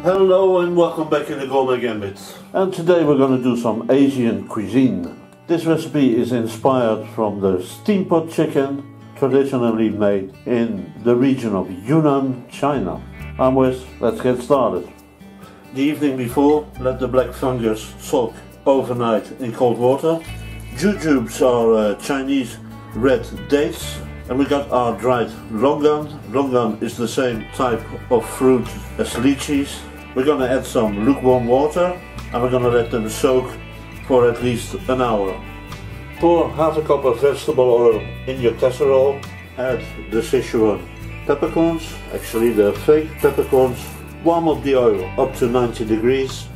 Hello and welcome back in the Gourmet Gambit. And today we're going to do some Asian cuisine. This recipe is inspired from the steam pot chicken traditionally made in the region of Yunnan, China. I'm Wes, let's get started. The evening before, let the black fungus soak overnight in cold water. Jujubes are Chinese red dates. And we got our dried longan. Longan is the same type of fruit as lychees. We're going to add some lukewarm water and we're going to let them soak for at least an hour. Pour half a cup of vegetable oil in your casserole. Add the Sichuan peppercorns, actually the fake peppercorns. Warm up the oil up to 90 degrees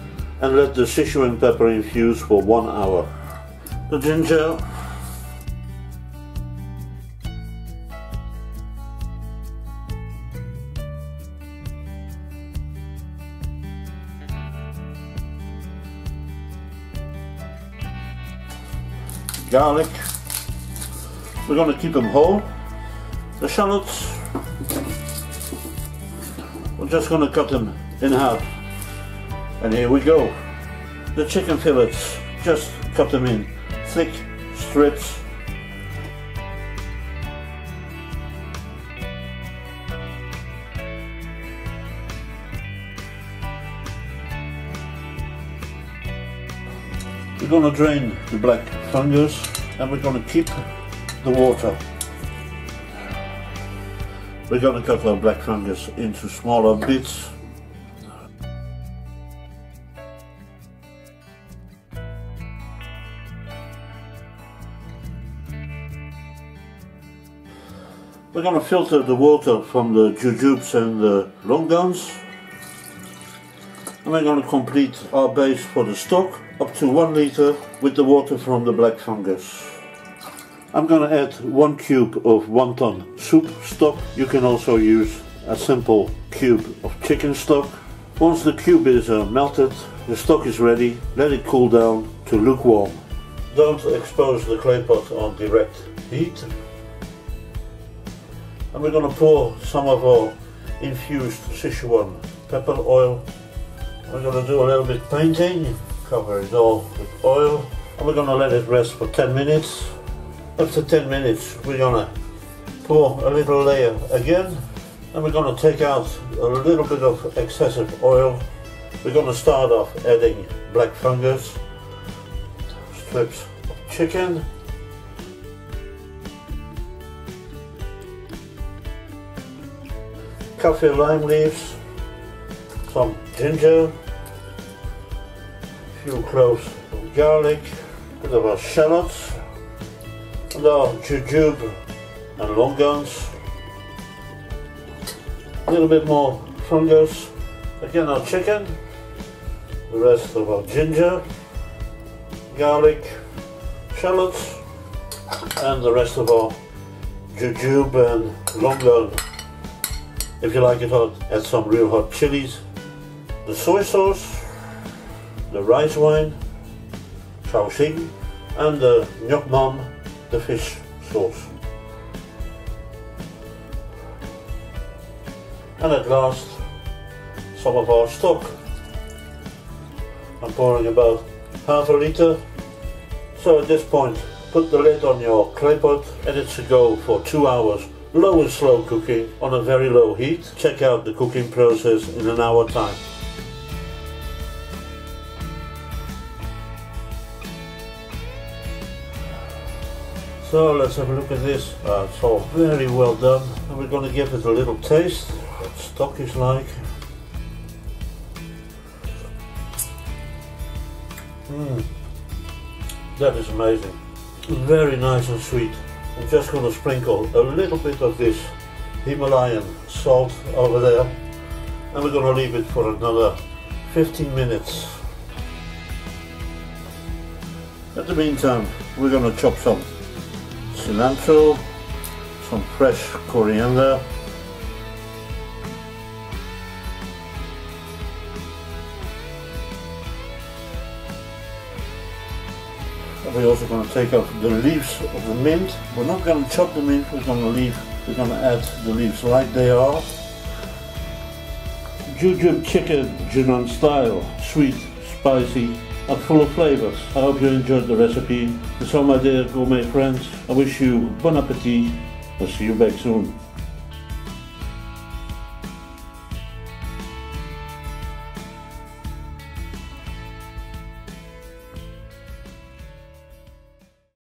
and let the Sichuan pepper infuse for 1 hour. The ginger. Garlic. We're going to keep them whole. The shallots, we're just going to cut them in half. And here we go. The chicken fillets, just cut them in thick strips. We're going to drain the black fungus and we're going to keep the water. We're going to cut our black fungus into smaller bits. We're going to filter the water from the jujubes and the longans. And we're going to complete our base for the stock up to 1 liter with the water from the black fungus. I'm going to add 1 cube of wonton soup stock. You can also use a simple cube of chicken stock. Once the cube is melted, the stock is ready. Let it cool down to lukewarm. Don't expose the clay pot on direct heat. And we're going to pour some of our infused Sichuan pepper oil. We're going to do a little bit painting, cover it all with oil, and we're going to let it rest for 10 minutes. After 10 minutes we're going to pour a little layer again, and we're going to take out a little bit of excessive oil. We're going to start off adding black fungus, strips of chicken, kaffir lime leaves, some ginger, a few cloves of garlic, a bit of our shallots, and our jujube and longans, a little bit more fungus, again our chicken, the rest of our ginger, garlic, shallots, and the rest of our jujube and longan. If you like it hot, add some real hot chilies, the soy sauce, the rice wine, shaoxing, and the nyok mam, the fish sauce. And at last, some of our stock. I'm pouring about half a liter. So at this point, put the lid on your clay pot and it should go for 2 hours. Low and slow cooking on a very low heat. Check out the cooking process in an hour time. So let's have a look at this. It's all very well done, and we're going to give it a little taste what stock is like. That is amazing. Very nice and sweet. I'm just going to sprinkle a little bit of this Himalayan salt over there, and we're going to leave it for another 15 minutes. In the meantime, we're going to chop some cilantro, some fresh coriander, we're also going to take off the leaves of the mint. We're not going to chop the mint, we're going to add the leaves like they are. Jujube chicken, Yunnan style, sweet, spicy, and full of flavors. I hope you enjoyed the recipe. And so my dear gourmet friends, I wish you bon appetit. I'll see you back soon.